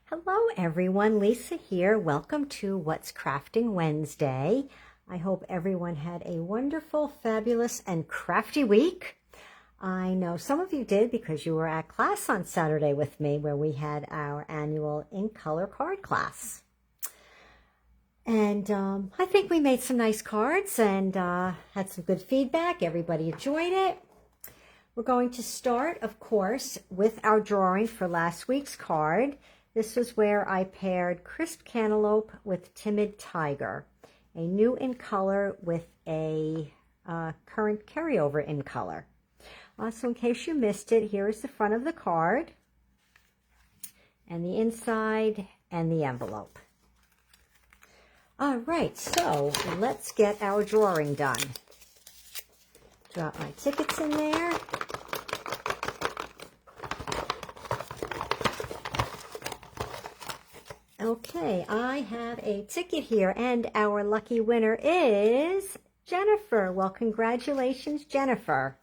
Hello everyone, Lisa here. Welcome to What's Crafting Wednesday. I hope everyone had a wonderful, fabulous, and crafty week. I know some of you did because you were at class on Saturday with me where we had our annual ink color card class. And I think we made some nice cards and had some good feedback. Everybody enjoyed it. We're going to start, of course, with our drawing for last week's card. This was where I paired Crisp Cantaloupe with Timid Tiger, a new in color with a current carryover in color. So in case you missed it, here is the front of the card and the inside and the envelope. All right, so let's get our drawing done. Drop my tickets in there. Okay, I have a ticket here, and our lucky winner is Jennifer. Well, congratulations, Jennifer.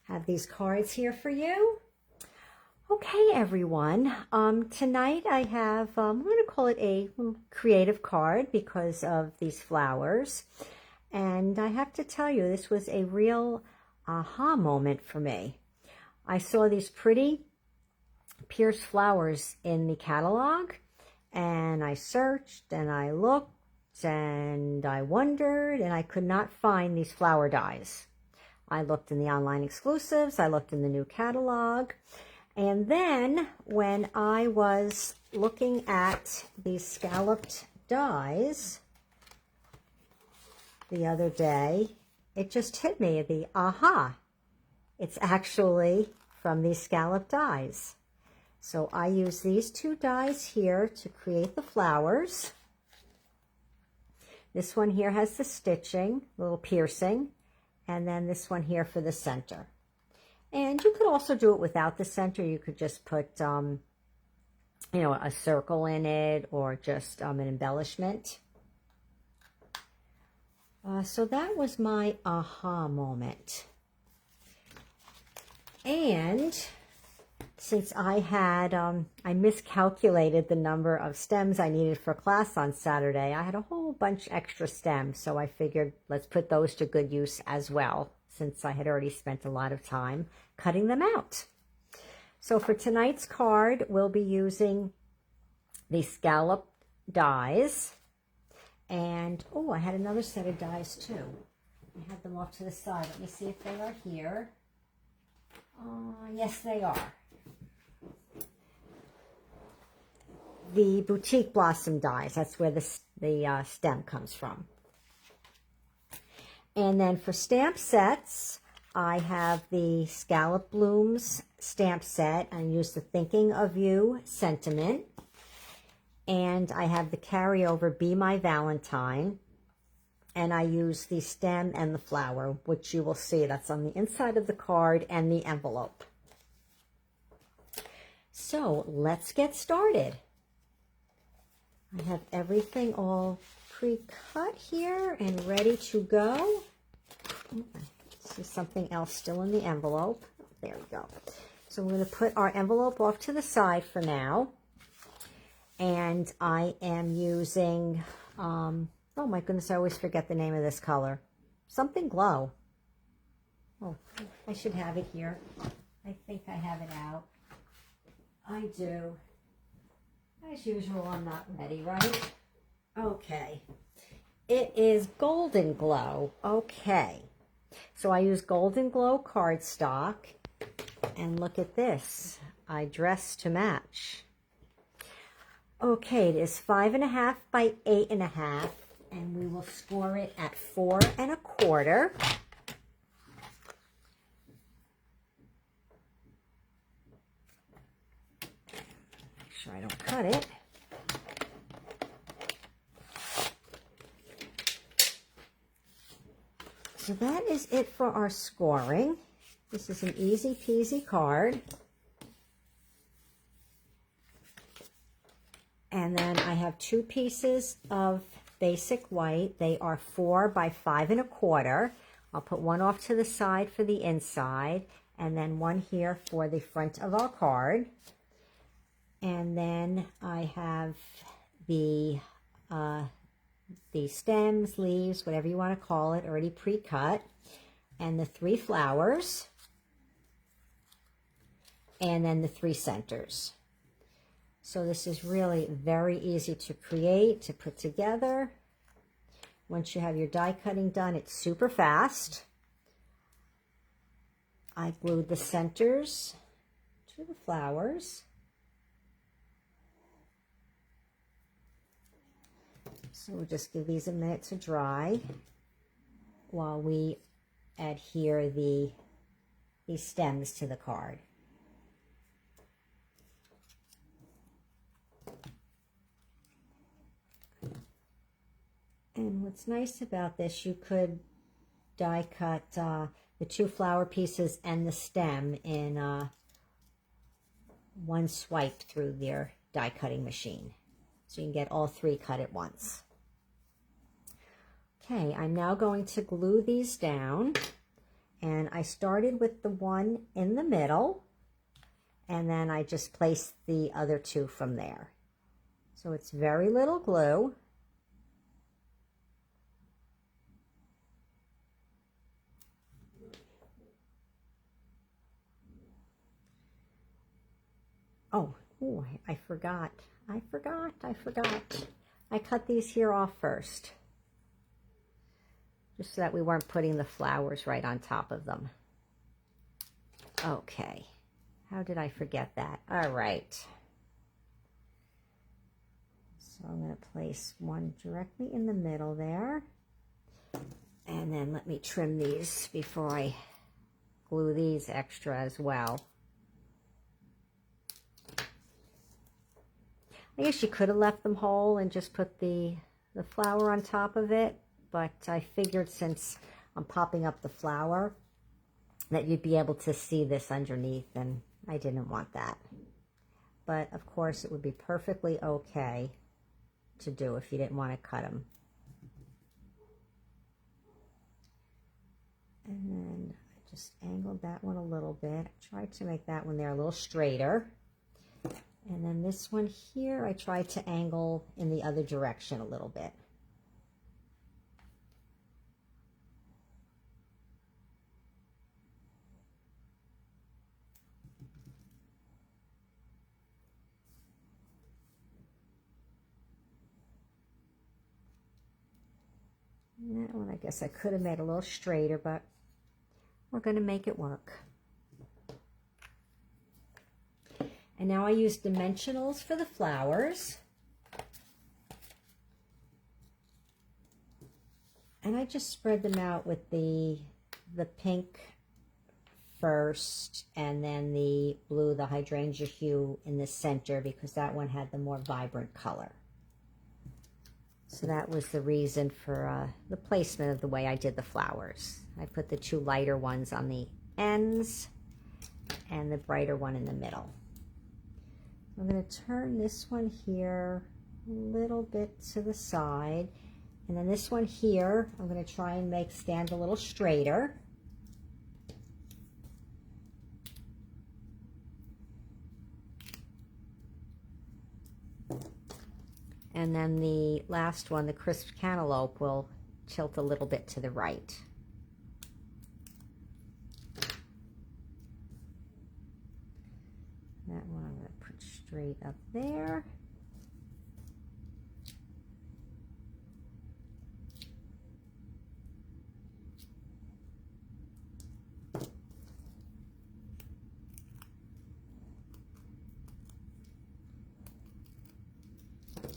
Have these cards here for you. Okay, everyone. Tonight I have, I'm going to call it a creative card because of these flowers. And I have to tell you, this was a real aha moment for me. I saw these pretty pierced flowers in the catalog. And I searched and I looked and I wondered and I could not find these flower dies. I looked in the online exclusives, I looked in the new catalog, and then when I was looking at these scalloped dies the other day, it just hit me, the aha. It's actually from these scalloped dies. So I use these two dies here to create the flowers. This one here has the stitching, little piercing, and then this one here for the center. And you could also do it without the center. You could just put, a circle in it or just an embellishment. So that was my aha moment. And since I had, I miscalculated the number of stems I needed for class on Saturday, I had a whole bunch extra stems, so I figured let's put those to good use as well, since I had already spent a lot of time cutting them out. So for tonight's card, we'll be using the scallop dies, and, oh, I had another set of dies too. I had them off to the side. Let me see if they are here. Yes, they are. The Boutique Blossom dies. That's where the stem comes from. And then for stamp sets, I have the Scallop Blooms stamp set. I use the Thinking of You sentiment. And I have the carryover Be My Valentine. And I use the stem and the flower, which you will see. That's on the inside of the card and the envelope. So let's get started. I have everything all pre-cut here and ready to go. This is something else still in the envelope. There we go. So we're going to put our envelope off to the side for now. And I am using, oh my goodness, I always forget the name of this color. Something Glow. Oh, I should have it here. I think I have it out. I do. As usual, I'm not ready, right? Okay. It is Golden Glow. Okay. So I use Golden Glow cardstock. And look at this. I dress to match. Okay, it is 5.5 by 8.5. And we will score it at 4 1/4. Sure I don't cut it. So that is it for our scoring. This is an easy peasy card. And then I have 2 pieces of basic white. They are 4 by 5 1/4. I'll put one off to the side for the inside and then one here for the front of our card. And And then I have the stems, leaves, whatever you want to call it, already pre-cut, and the 3 flowers, and then the 3 centers. So this is really very easy to create, to put together. Once you have your die cutting done, it's super fast. I glued the centers to the flowers. So we'll just give these a minute to dry while we adhere these stems to the card. And what's nice about this, you could die cut the 2 flower pieces and the stem in one swipe through your die cutting machine. So you can get all 3 cut at once. Okay, I'm now going to glue these down. And I started with the one in the middle, and then I just placed the other 2 from there. So it's very little glue. Oh, ooh, I forgot. I cut these here off first, just so that we weren't putting the flowers right on top of them. Okay, how did I forget that? All right. So I'm going to place one directly in the middle there. And then let me trim these before I glue these extra as well. I guess you could have left them whole and just put the flower on top of it, but I figured since I'm popping up the flower that you'd be able to see this underneath, and I didn't want that. But of course it would be perfectly okay to do if you didn't want to cut them. And then I just angled that one a little bit. I tried to make that one there a little straighter. And then this one here, I tried to angle in the other direction a little bit. And that one, I guess I could have made a little straighter, but we're going to make it work. And now I use dimensionals for the flowers. And I just spread them out with the pink first, and then the blue, the hydrangea hue in the center, because that one had the more vibrant color. So that was the reason for the placement of the way I did the flowers. I put the 2 lighter ones on the ends and the brighter one in the middle. I'm going to turn this one here a little bit to the side, and then this one here I'm going to try and make stand a little straighter. And then the last one, the crisp cantaloupe, will tilt a little bit to the right. That one I'm going to put straight up there.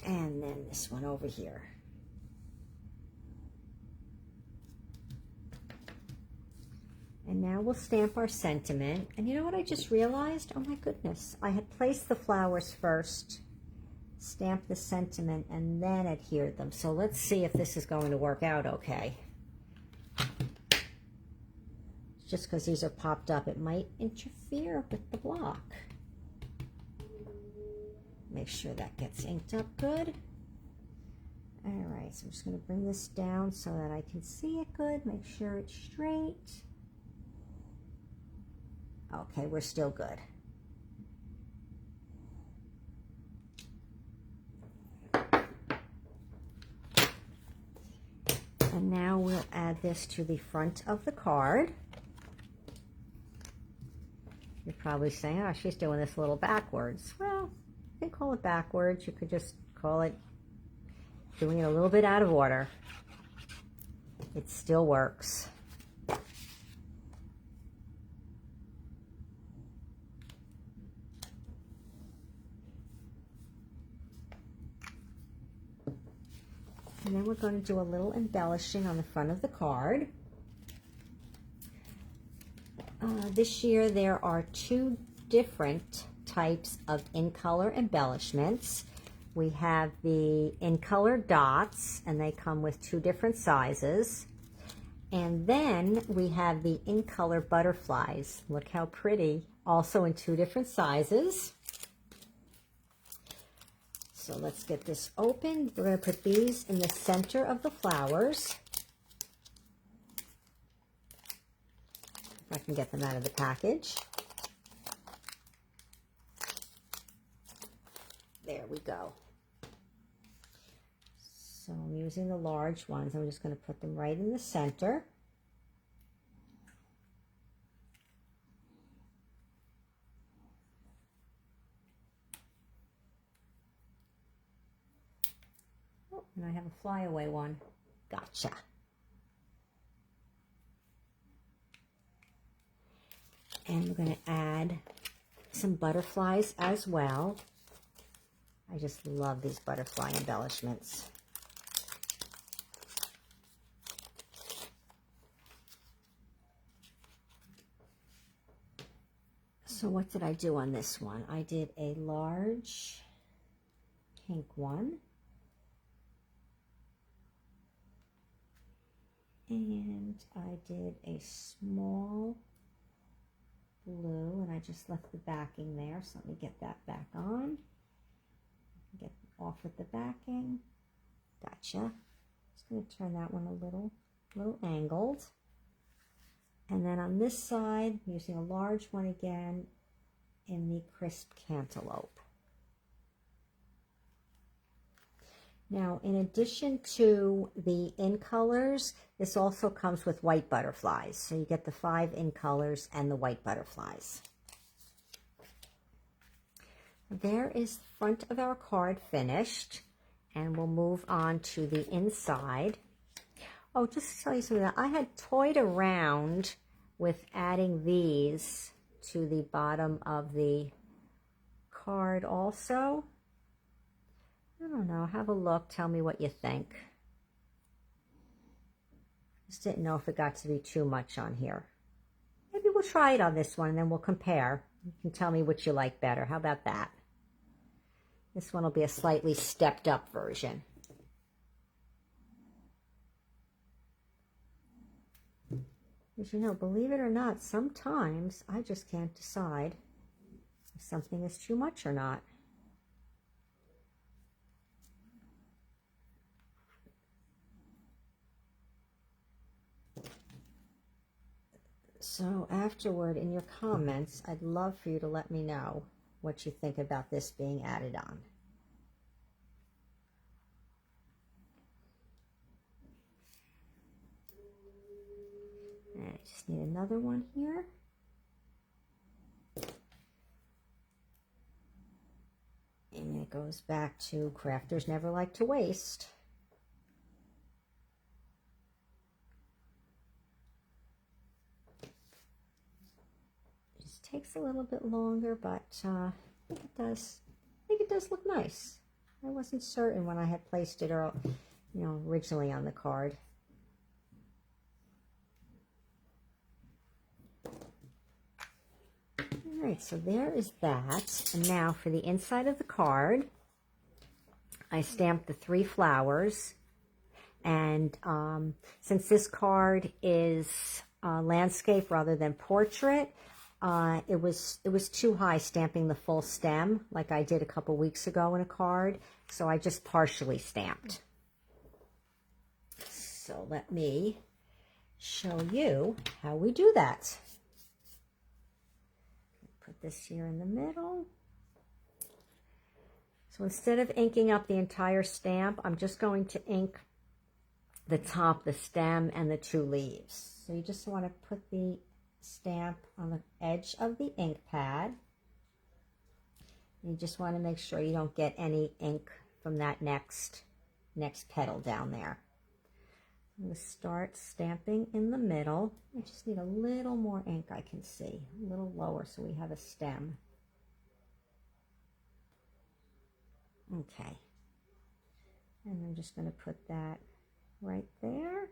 And then this one over here. And now we'll stamp our sentiment. And you know what I just realized? Oh my goodness. I had placed the flowers first, stamped the sentiment, and then adhered them. So let's see if this is going to work out okay. Just because these are popped up, it might interfere with the block. Make sure that gets inked up good. All right, so I'm just going to bring this down so that I can see it good. Make sure it's straight. Okay, we're still good. And now we'll add this to the front of the card. You're probably saying, oh, she's doing this a little backwards. Well, you can call it backwards. You could just call it doing it a little bit out of order. It still works. And then we're going to do a little embellishing on the front of the card. This year there are 2 different types of in-color embellishments. We have the in-color dots, and they come with 2 different sizes. And then we have the in-color butterflies. Look how pretty, also in 2 different sizes. So let's get this open. We're going to put these in the center of the flowers. If I can get them out of the package. There we go. So I'm using the large ones. I'm just going to put them right in the center. Oh, and I have a flyaway one. Gotcha. And we're going to add some butterflies as well. I just love these butterfly embellishments. So what did I do on this one? I did a large pink one. And I did a small blue, and I just left the backing there. So let me get that back on. Get off with the backing. Gotcha. Just going to turn that one a little angled. And then on this side, I'm using a large one again in the crisp cantaloupe. Now, in addition to the in colors, this also comes with white butterflies. So you get the 5 in colors and the white butterflies. There is the front of our card finished, and we'll move on to the inside. Oh, just to tell you something, I had toyed around with adding these to the bottom of the card also. I don't know, have a look, tell me what you think. Just didn't know if it got to be too much on here. Maybe we'll try it on this one and then we'll compare. You can tell me which you like better. How about that? This one will be a slightly stepped up version. As you know, believe it or not, sometimes I just can't decide if something is too much or not. So afterward, in your comments, I'd love for you to let me know what you think about this being added on. And I just need another one here. And it goes back to crafters never like to waste. It just takes a little bit longer, but I think it does. I think it does look nice. I wasn't certain when I had placed it, originally on the card. All right, so there is that. And now for the inside of the card, I stamped the 3 flowers. And since this card is landscape rather than portrait, it was too high stamping the full stem like I did a couple weeks ago in a card. So I just partially stamped. So let me show you how we do that. Put this here in the middle. So instead of inking up the entire stamp, I'm just going to ink the top, the stem, and the 2 leaves. So you just want to put the stamp on the edge of the ink pad. You just want to make sure you don't get any ink from that next petal down there. I'm going to start stamping in the middle. I just need a little more ink, I can see. A little lower so we have a stem. Okay. And I'm just going to put that right there.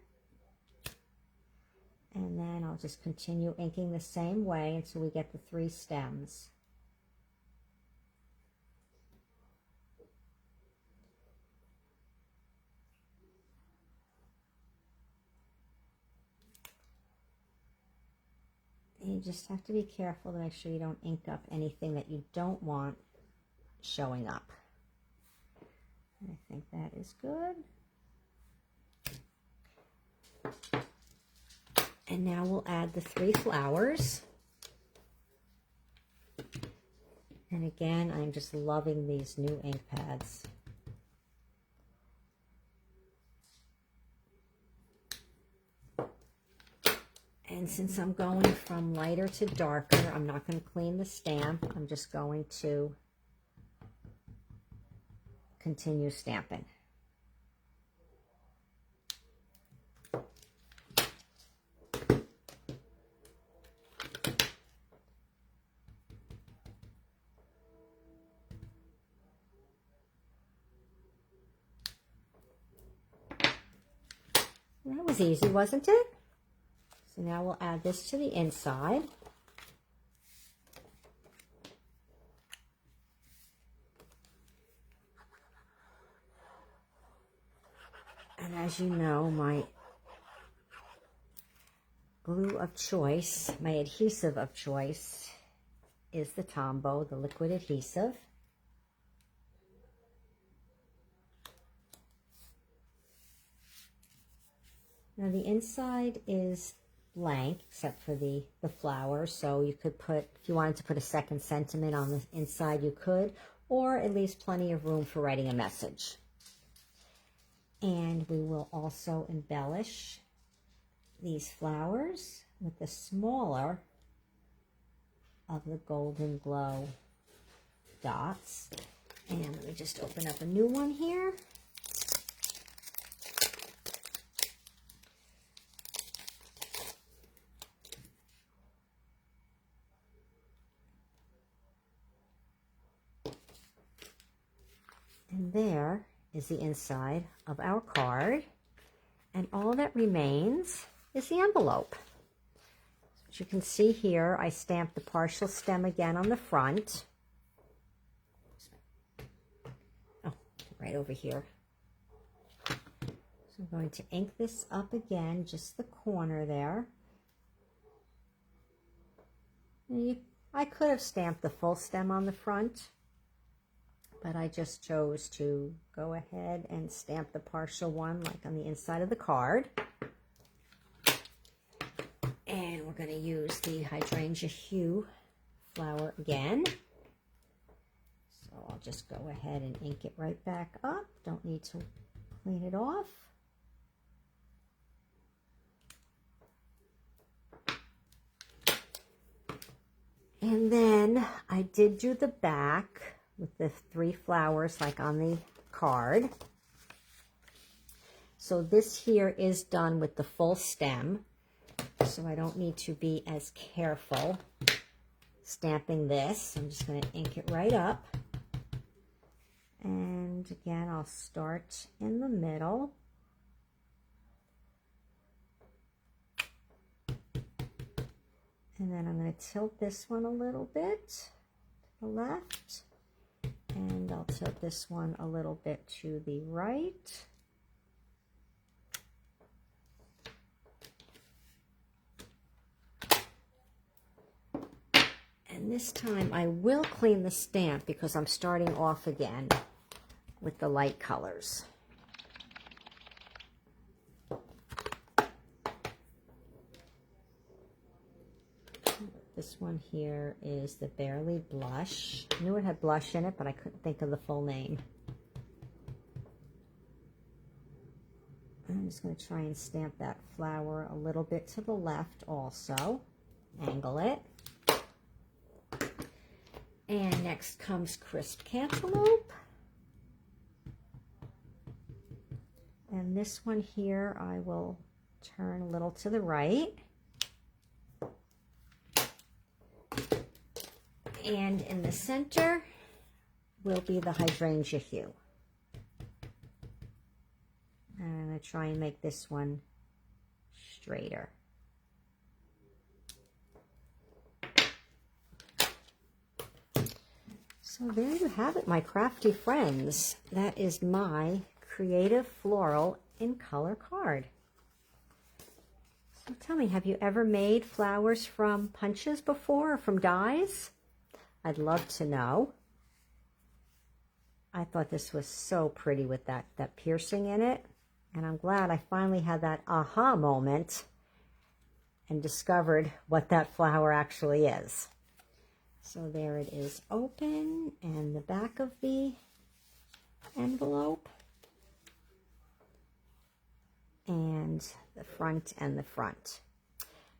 And then I'll just continue inking the same way until we get the 3 stems. You just have to be careful to make sure you don't ink up anything that you don't want showing up. I think that is good. And now we'll add the 3 flowers. And again, I'm just loving these new ink pads. And since I'm going from lighter to darker, I'm not going to clean the stamp. I'm just going to continue stamping. That was easy, wasn't it? So now we'll add this to the inside. And as you know, my glue of choice, my adhesive of choice, is the Tombow, the liquid adhesive. Now the inside is blank except for the flowers, so you could put, if you wanted to put a second sentiment on the inside, you could, or it leaves plenty of room for writing a message. And we will also embellish these flowers with the smaller of the Golden Glow dots. And let me just open up a new one here. And there is the inside of our card. And all that remains is the envelope. As you can see here, I stamped the partial stem again on the front. Oh, right over here. So I'm going to ink this up again, just the corner there. I could have stamped the full stem on the front, but I just chose to go ahead and stamp the partial one like on the inside of the card. And we're going to use the Hydrangea Hue flower again. So I'll just go ahead and ink it right back up. Don't need to clean it off. And then I did do the back with the 3 flowers like on the card. So this here is done with the full stem, so I don't need to be as careful stamping this. I'm just going to ink it right up. And again, I'll start in the middle. And then I'm going to tilt this one a little bit to the left. And I'll tilt this one a little bit to the right. And this time I will clean the stamp because I'm starting off again with the light colors. This one here is the Barely Blush. I knew it had blush in it, but I couldn't think of the full name. I'm just going to try and stamp that flower a little bit to the left also. Angle it. And next comes crisp cantaloupe. And this one here, I will turn a little to the right. And in the center will be the hydrangea hue. And I'm going to try and make this one straighter. So there you have it, my crafty friends. That is my creative floral in color card. So tell me, have you ever made flowers from punches before or from dies? I'd love to know. I thought this was so pretty with that piercing in it. And I'm glad I finally had that aha moment and discovered what that flower actually is. So there it is open, and the back of the envelope, and the front and the front.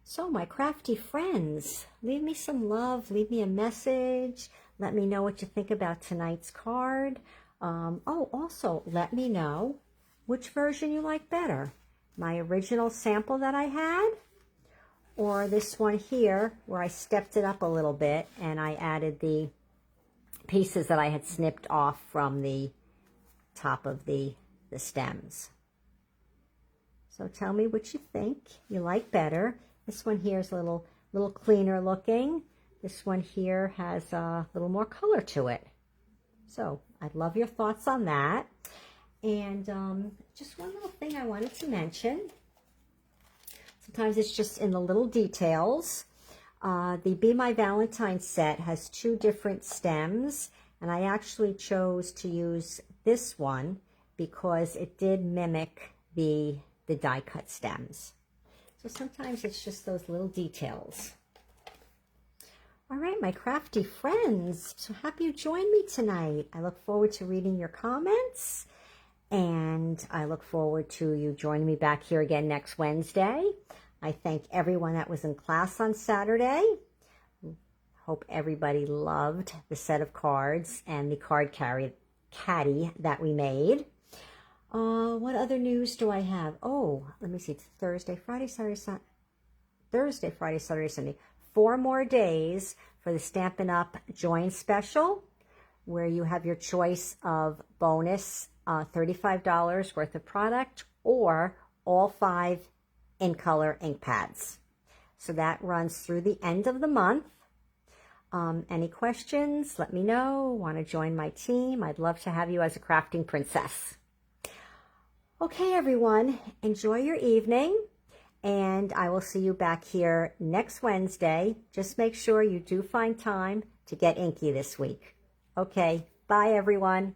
So my crafty friends, leave me some love, leave me a message, let me know what you think about tonight's card. Oh, also let me know which version you like better, my original sample that I had, or this one here where I stepped it up a little bit and I added the pieces that I had snipped off from the top of the stems. So tell me what you think you like better. This one here is a little cleaner looking. This one here has a little more color to it. So I'd love your thoughts on that. And just one little thing I wanted to mention. Sometimes it's just in the little details. The Be My Valentine set has 2 different stems, and I actually chose to use this one because it did mimic the die cut stems. So sometimes it's just those little details. All right, my crafty friends, so happy you joined me tonight. I look forward to reading your comments, and I look forward to you joining me back here again next Wednesday. I thank everyone that was in class on Saturday. Hope everybody loved the set of cards and the card caddy that we made. What other news do I have? Oh, let me see. It's Thursday, Friday, Saturday, Sunday. Thursday, Friday, Saturday, Sunday. 4 more days for the Stampin' Up! Join Special, where you have your choice of bonus $35 worth of product or all 5 in color ink pads. So that runs through the end of the month. Any questions? Let me know. Want to join my team? I'd love to have you as a crafting princess. Okay, everyone, enjoy your evening, and I will see you back here next Wednesday. Just make sure you do find time to get inky this week. Okay, bye, everyone.